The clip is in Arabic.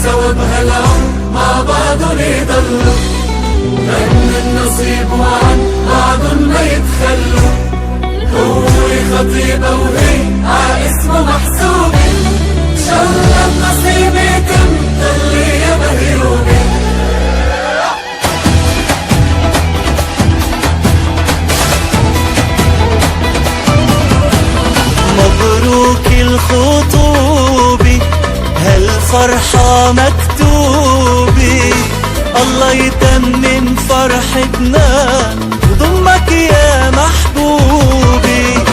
سوا بهالعمر مع بعض يضلوا، لأن النصيب وعن بعض ما يتخلوا. هو خطيبة وهي عاسمه محسوبة، إن شاء الله النصيب يتم ضلي يا مهيوبة. مبروك الخطوبة هالفرحة مكتوبة، الله يتمم فرحتنا وضمك يا محبوبي.